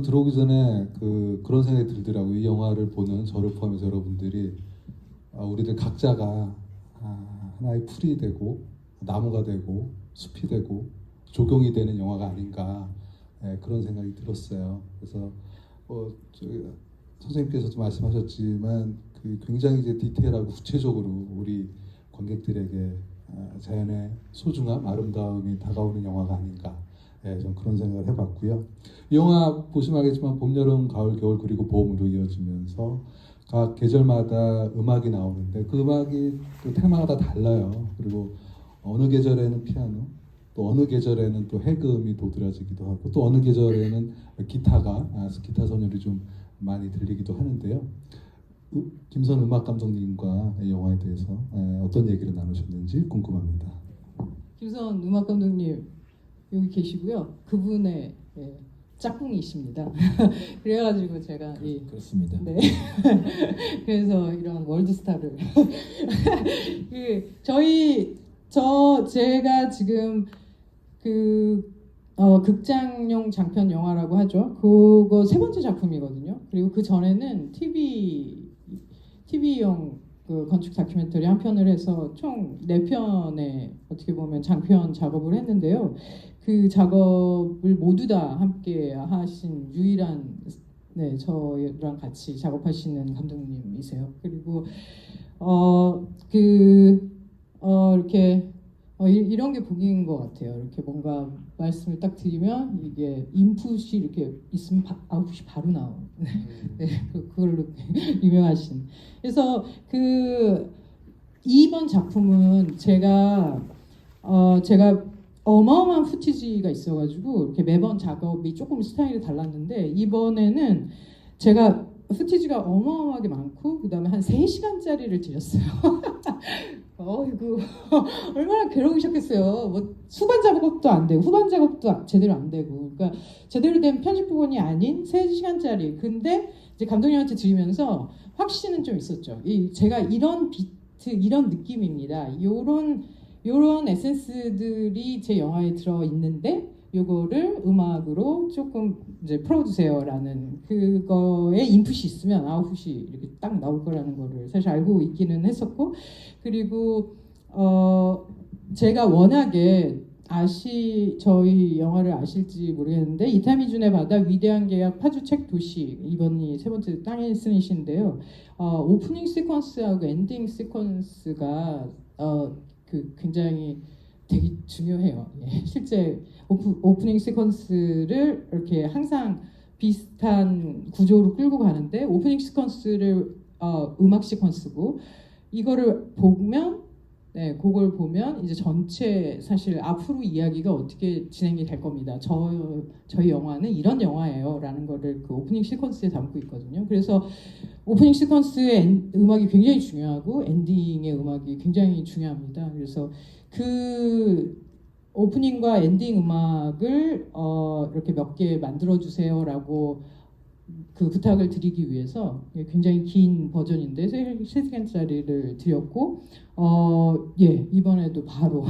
들어오기 전에 그런 생각이 들더라고요. 이 영화를 보는 저를 포함해서 여러분들이 우리들 각자가 하나의 풀이 되고 나무가 되고 숲이 되고 조경이 되는 영화가 아닌가, 그런 생각이 들었어요. 그래서 선생님께서도 말씀하셨지만 굉장히 이제 디테일하고 구체적으로 우리 관객들에게 자연의 소중함, 아름다움이 다가오는 영화가 아닌가, 좀 그런 생각을 해봤고요. 이 영화 보시면 알겠지만 봄, 여름, 가을, 겨울 그리고 봄으로 이어지면서 각 계절마다 음악이 나오는데 그 음악이 또 테마가 다 달라요. 그리고 어느 계절에는 피아노, 또 어느 계절에는 또 해금이 도드라지기도 하고, 또 어느 계절에는 기타 선율이 좀 많이 들리기도 하는데요. 김선 음악 감독님과 이 영화에 대해서 어떤 얘기를 나누셨는지 궁금합니다. 김선 음악 감독님 여기 계시고요. 그분의 짝꿍이십니다. 그래가지고 제가 그렇습니다. 네. 그래서 이런 월드스타를 제가 지금 극장용 장편 영화라고 하죠. 그거 세 번째 작품이거든요. 그리고 그 전에는 TV용 건축 다큐멘터리 한 편을 해서 총 4편의 어떻게 보면 장편 작업을 했는데요. 그 작업을 모두 다 함께 하신 유일한 저랑 같이 작업하시는 감독님이세요. 그리고 이렇게 이런 게 복인 것 같아요. 이렇게 뭔가 말씀을 딱 드리면 이게 인풋이 이렇게 있으면 아웃풋이 바로 나오는 그걸로 유명하신. 그래서 이번 작품은 제가 어마어마한 후티지가 있어가지고 이렇게 매번 작업이 조금 스타일이 달랐는데, 이번에는 제가 후티지가 어마어마하게 많고 그다음에 한 3시간짜리를 드렸어요. 어이구 얼마나 괴로우셨겠어요. 뭐 수반 작업도 안 되고 후반 작업도 제대로 안 되고, 그러니까 제대로 된 편집 부분이 아닌 3시간짜리. 근데 이제 감독님한테 드리면서 확신은 좀 있었죠. 제가 이런 비트, 이런 느낌입니다. 요런 에센스들이 제 영화에 들어 있는데 요거를 음악으로 조금 이제 풀어주세요라는 그거에 인풋이 있으면 아웃풋이 이렇게 딱 나올 거라는 거를 사실 알고 있기는 했었고, 그리고 제가 워낙에 저희 영화를 아실지 모르겠는데 이타미준의 바다, 위대한 계약, 파주책 도시, 이번이 세 번째 땅의 스닛인데요. 오프닝 시퀀스하고 엔딩 시퀀스가 굉장히 되게 중요해요. 실제 오프닝 시퀀스를 이렇게 항상 비슷한 구조로 끌고 가는데, 오프닝 시퀀스를 음악 시퀀스고, 이거를 보면 그걸 보면 이제 전체 사실 앞으로 이야기가 어떻게 진행이 될 겁니다. 저희 영화는 이런 영화예요라는 거를 그 오프닝 시퀀스에 담고 있거든요. 그래서 오프닝 시퀀스의 음악이 굉장히 중요하고 엔딩의 음악이 굉장히 중요합니다. 그래서 그 오프닝과 엔딩 음악을 이렇게 몇 개 만들어 주세요라고 부탁을 드리기 위해서 굉장히 긴 버전인데 3시간짜리를 드렸고, 이번에도 바로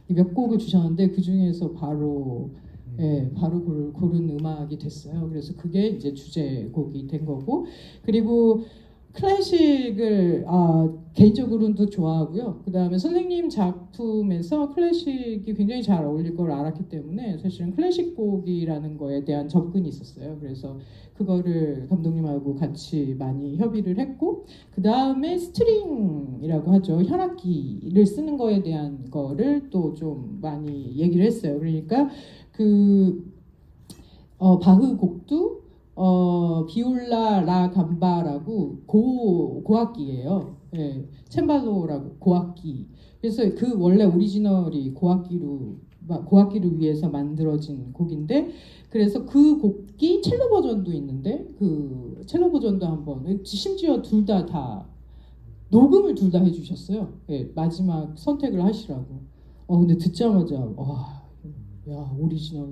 몇 곡을 주셨는데 그 중에서 바로 고른 음악이 됐어요. 그래서 그게 이제 주제곡이 된 거고, 그리고 클래식을 개인적으로도 좋아하고요. 그 다음에 선생님 작품에서 클래식이 굉장히 잘 어울릴 걸 알았기 때문에 사실은 클래식 곡이라는 거에 대한 접근이 있었어요. 그래서 그거를 감독님하고 같이 많이 협의를 했고, 그 다음에 스트링이라고 하죠. 현악기를 쓰는 거에 대한 거를 또 좀 많이 얘기를 했어요. 그러니까 바흐 곡도 비올라 라 감바라고 고악기예요. 챈발로라고 고악기. 그래서 원래 오리지널이 고악기를 위해서 만들어진 곡인데, 그래서 그 곡이 첼로 버전도 있는데 그 첼로 버전도 한번, 심지어 다 녹음을 둘 다 해주셨어요. 마지막 선택을 하시라고. 근데 듣자마자 야 오리지널,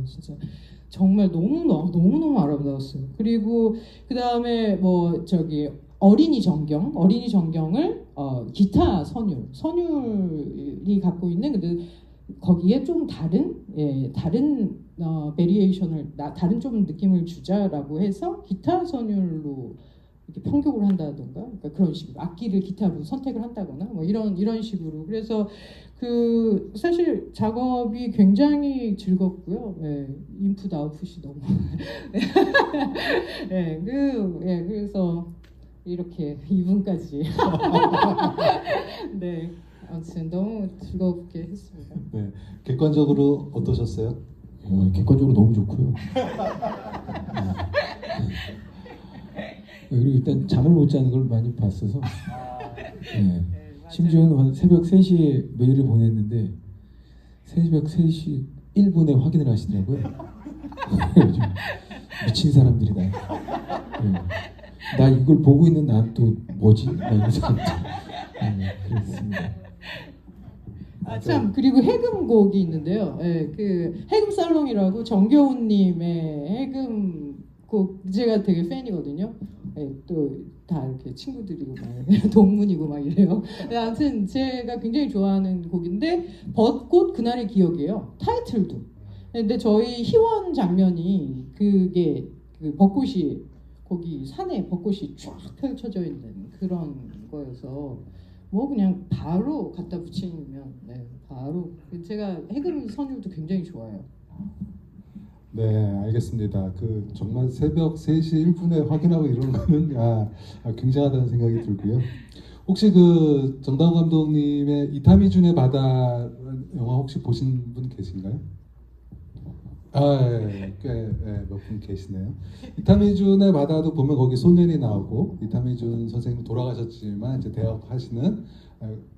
진짜 정말 너무너무 아름다웠어요. 그리고 그 다음에 어린이 정경을 기타 선율이 갖고 있는, 근데 거기에 좀 다른 베리에이션을 다른 좀 느낌을 주자라고 해서 기타 선율로 이렇게 편곡을 한다던가, 그러니까 그런 식으로 악기를 기타로 선택을 한다거나 뭐 이런 식으로. 그래서 그 사실 작업이 굉장히 즐겁고요. 인풋 아웃풋이 너무 그래서 이렇게 2분까지 네, 아무튼 너무 즐겁게 했습니다. 네, 객관적으로 어떠셨어요? 객관적으로 너무 좋고요. 그리고 일단 잠을 못 자는 걸 많이 봤어서 심지어는 한 새벽 3시에 메일을 보냈는데 새벽 3시 1분에 확인을 하시더라고요. 좀 미친 사람들이다. 나 이걸 보고 있는 난 또 뭐지? 이러면서 그랬습니다. 참, 그리고 해금곡이 있는데요. 그 해금 살롱이라고 정겨운님의 해금곡 제가 되게 팬이거든요. 또 다 이렇게 친구들이고 막 동문이고 막 이래요. 아무튼 제가 굉장히 좋아하는 곡인데 벚꽃 그날의 기억이에요. 타이틀도. 근데 저희 희원 장면이 그게 그 벚꽃이 거기 산에 벚꽃이 쫙 펼쳐져 있는 그런 거여서 뭐 그냥 바로 갖다 붙이면 바로. 제가 해금 선율도 굉장히 좋아해요. 네, 알겠습니다. 그 정말 새벽 3시 1분에 확인하고 이런 거는 굉장하다는 생각이 들고요. 혹시 그 정다운 감독님의 이타미준의 바다 영화 혹시 보신 분 계신가요? 몇 분 계시네요. 이타미준의 바다도 보면 거기 소년이 나오고 이타미준 선생님 돌아가셨지만 이제 대학 하시는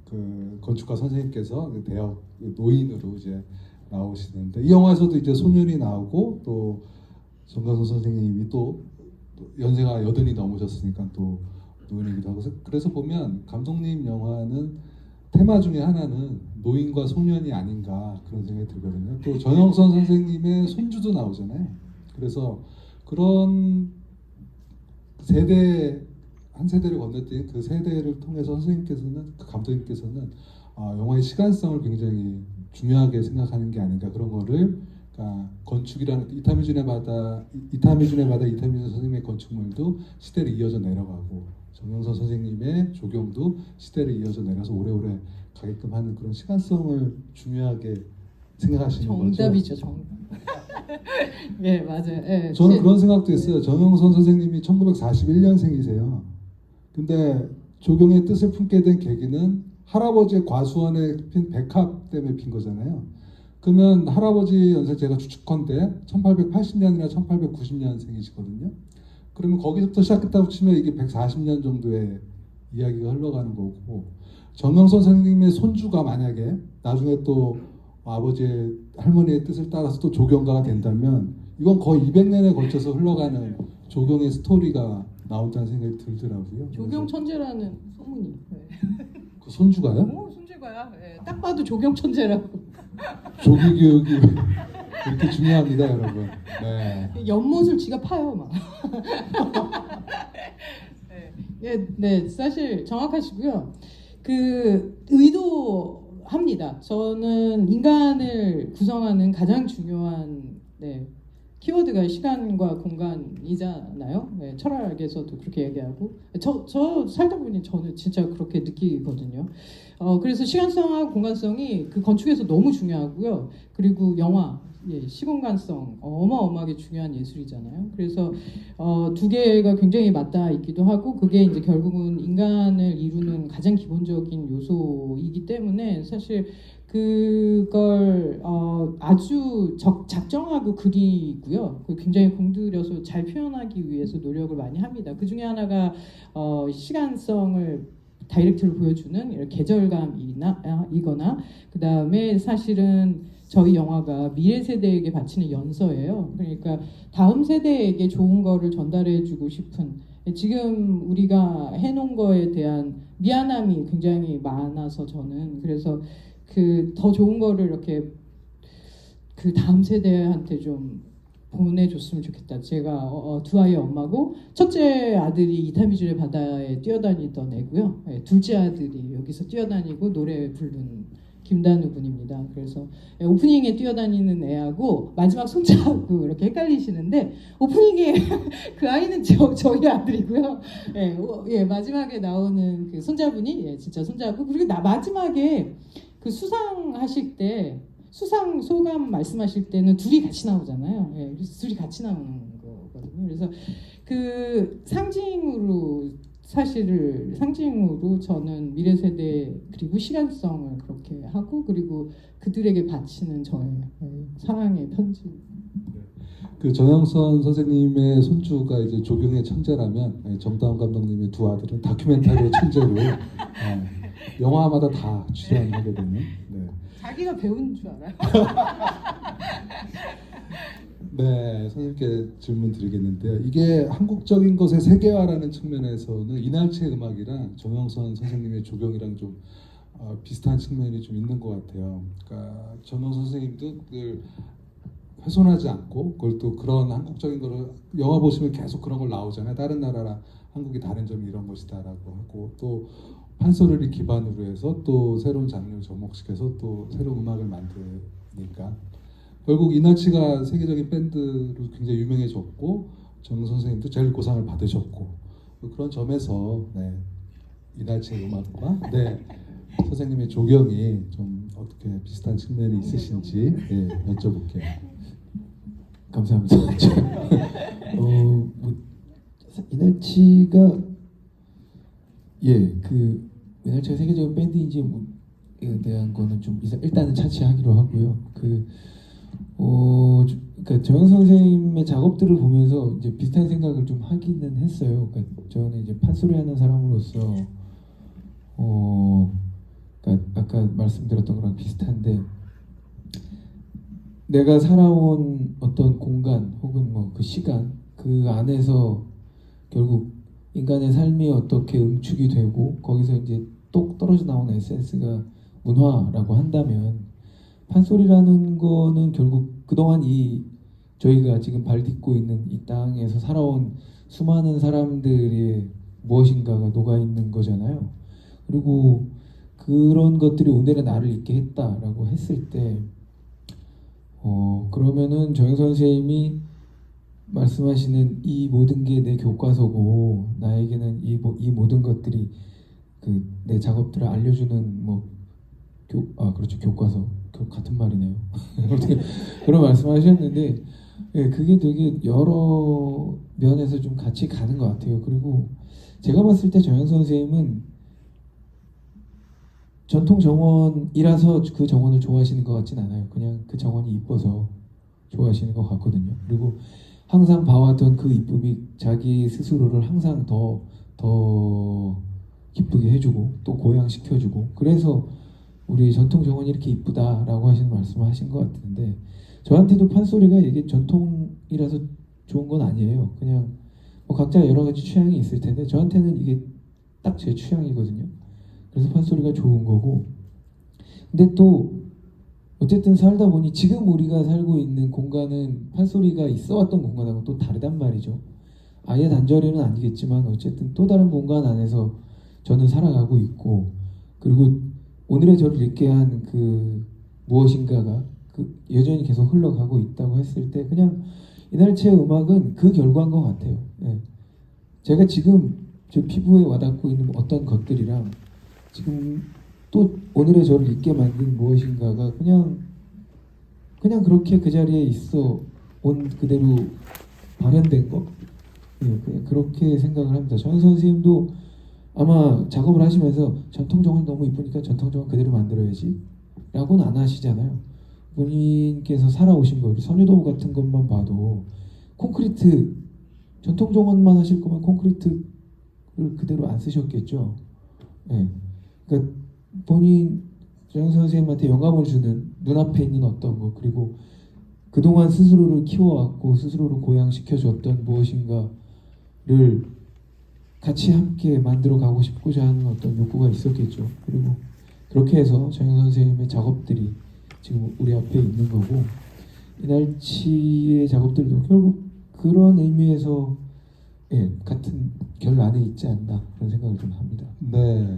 그 건축가 선생님께서 그 대학 노인으로 이제 나오시는데 이 영화에서도 이제 소년이 나오고 또 정강선 선생님이 또 연세가 80이 넘으셨으니까 또 노인이기도 하고 그래서 보면 감독님 영화는 테마 중에 하나는 노인과 소년이 아닌가 그런 생각이 들거든요. 또 전영선 선생님의 손주도 나오잖아요. 그래서 그런 세대 한 세대를 건너뛴 그 세대를 통해서 선생님께서는 그 감독님께서는 영화의 시간성을 굉장히 중요하게 생각하는 게 아닌가 그런 거를 그러니까 건축이라는 이타미준의 바다 이타미준 선생님의 건축물도 시대를 이어져 내려가고 정영선 선생님의 조경도 시대를 이어져 내려서 오래오래 가게끔 하는 그런 시간성을 중요하게 생각하시는 정답이죠, 거죠. 정답. 네, 맞아요. 저는 그런 생각도 했어요. 정영선 선생님이 1941년생이세요. 근데 조경의 뜻을 품게 된 계기는 할아버지의 과수원에 핀 백합 때문에 핀 거잖아요. 그러면 할아버지 연세 제가 추측컨대 1880년이나 1890년생이시거든요. 그러면 거기서부터 시작했다고 치면 이게 140년 정도의 이야기가 흘러가는 거고 정영선 선생님의 손주가 만약에 나중에 또 아버지의 할머니의 뜻을 따라서 또 조경가가 된다면 이건 거의 200년에 걸쳐서 흘러가는 조경의 스토리가 나온다는 생각이 들더라고요. 조경 천재라는 소문이. 그 손주가요? 손재가야. 딱 봐도 조경 천재라고. 조기 교육이 이렇게 중요합니다, 여러분. 네. 연못을 지가 파요, 막. 네, 사실 정확하시고요. 그 의도합니다. 저는 인간을 구성하는 가장 중요한 키워드가 시간과 공간이잖아요. 철학에서도 그렇게 얘기하고 저 살다 보니 저는 진짜 그렇게 느끼거든요. 그래서 시간성하고 공간성이 그 건축에서 너무 중요하고요. 그리고 영화 시공간성 어마어마하게 중요한 예술이잖아요. 그래서 두 개가 굉장히 맞닿아 있기도 하고 그게 이제 결국은 인간을 이루는 가장 기본적인 요소이기 때문에 사실 그걸 아주 작정하고 그리고요. 굉장히 공들여서 잘 표현하기 위해서 노력을 많이 합니다. 그 중에 하나가 시간성을 다이렉트로 보여주는 이런 계절감이거나 그 다음에 사실은 저희 영화가 미래 세대에게 바치는 연서예요. 그러니까 다음 세대에게 좋은 거를 전달해주고 싶은 지금 우리가 해놓은 거에 대한 미안함이 굉장히 많아서 저는 그래서 그 더 좋은 거를 이렇게 그 다음 세대한테 좀 보내줬으면 좋겠다. 제가 두 아이의 엄마고 첫째 아들이 이타미준의 바다에 뛰어다니던 애고요. 둘째 아들이 여기서 뛰어다니고 노래 부르는 김단우 분입니다. 그래서 오프닝에 뛰어다니는 애하고 마지막 손자하고 이렇게 헷갈리시는데 오프닝에 그 아이는 저희 아들이고요. 마지막에 나오는 그 손자분이 진짜 손자고 그리고 마지막에 그 수상하실 때 수상 소감 말씀하실 때는 둘이 같이 나오잖아요. 그래서 둘이 같이 나오는 거거든요. 그래서 그 상징으로 저는 미래 세대 그리고 실현성을 그렇게 하고 그리고 그들에게 바치는 저의 사랑의 편지. 그 정영선 선생님의 손주가 이제 조경의 천재라면 정다운 감독님의 두 아들은 다큐멘터리의 천재로 영화마다 다 출연하게 되는. 네. 자기가 배운 줄 알아요. 네, 선생님께 질문 드리겠는데요. 이게 한국적인 것의 세계화라는 측면에서는 이날치의 음악이랑 정영선 선생님의 조경이랑 좀 비슷한 측면이 좀 있는 것 같아요. 그러니까 정영선 선생님도 늘 훼손하지 않고 그걸 또 그런 한국적인 거를 영화 보시면 계속 그런 걸 나오잖아요. 다른 나라랑 한국이 다른 점이 이런 것이다라고 하고 또 판소리를 기반으로 해서 또 새로운 장르를 접목시켜서 또 새로운 음악을 만드니까 결국 이날치가 세계적인 밴드로 굉장히 유명해졌고 정 선생님도 제일 고상을 받으셨고 그런 점에서 이날치의 음악과 선생님의 조경이 좀 어떻게 비슷한 측면이 있으신지 여쭤볼게요. 감사합니다. 이날치가 이날치가 세계적인 밴드인지에 대한 거는 좀 일단은 차치하기로 하고요. 그러니까 정영 선생님의 작업들을 보면서 이제 비슷한 생각을 좀 하기는 했어요. 그러니까 저는 이제 판소리하는 사람으로서 그러니까 아까 말씀드렸던 거랑 비슷한데 내가 살아온 어떤 공간 혹은 뭐 그 시간 그 안에서 결국 인간의 삶이 어떻게 응축이 되고 거기서 이제 똑 떨어져 나오는 에센스가 문화라고 한다면 판소리라는 거는 결국 그동안 저희가 지금 발 딛고 있는 이 땅에서 살아온 수많은 사람들의 무엇인가가 녹아있는 거잖아요. 그리고 그런 것들이 오늘의 나를 있게 했다라고 했을 때 그러면은 정영 선생님이 말씀하시는 이 모든 게 내 교과서고 나에게는 이 모든 것들이 내 작업들을 알려주는 그렇죠, 교과서 같은 말이네요. 그런 말씀하셨는데 그게 되게 여러 면에서 좀 같이 가는 것 같아요. 그리고 제가 봤을 때 정영 선생님은 전통 정원이라서 그 정원을 좋아하시는 것 같진 않아요. 그냥 그 정원이 이뻐서 좋아하시는 것 같거든요. 그리고 항상 봐왔던 그 이쁨이 자기 스스로를 항상 더 기쁘게 해주고 또 고양시켜주고 그래서 우리 전통 정원이 이렇게 이쁘다라고 하시는 말씀을 하신 것 같은데 저한테도 판소리가 이게 전통이라서 좋은 건 아니에요. 그냥 각자 여러 가지 취향이 있을 텐데 저한테는 이게 딱 제 취향이거든요. 그래서 판소리가 좋은 거고 근데 또 어쨌든 살다 보니 지금 우리가 살고 있는 공간은 판소리가 있어 왔던 공간하고 또 다르단 말이죠. 아예 단절에는 아니겠지만 어쨌든 또 다른 공간 안에서 저는 살아가고 있고 그리고 오늘의 저를 있게 한 그 무엇인가가 여전히 계속 흘러가고 있다고 했을 때 그냥 이날치의 음악은 그 결과인 것 같아요. 제가 지금 제 피부에 와닿고 있는 어떤 것들이랑 지금 또 오늘의 저를 있게 만든 무엇인가가 그냥 그렇게 그 자리에 있어 온 그대로 발현된 거 그냥 그렇게 생각을 합니다. 정 선생님도 아마 작업을 하시면서 전통 정원이 너무 이쁘니까 전통 정원 그대로 만들어야지 라고는 안 하시잖아요. 본인께서 살아오신 거 우리 선유도 같은 것만 봐도 콘크리트 전통 정원만 하실 거면 콘크리트를 그대로 안 쓰셨겠죠. 그러니까 본인 정 선생님한테 영감을 주는 눈앞에 있는 어떤 거 그리고 그동안 스스로를 키워왔고 스스로를 고양시켜줬던 무엇인가를 같이 함께 만들어 가고 싶고자 하는 어떤 욕구가 있었겠죠. 그리고 그렇게 해서 정영 선생님의 작업들이 지금 우리 앞에 있는 거고 이날치의 작업들도 결국 그런 의미에서 같은 결 안에 있지 않나 그런 생각을 좀 합니다. 네.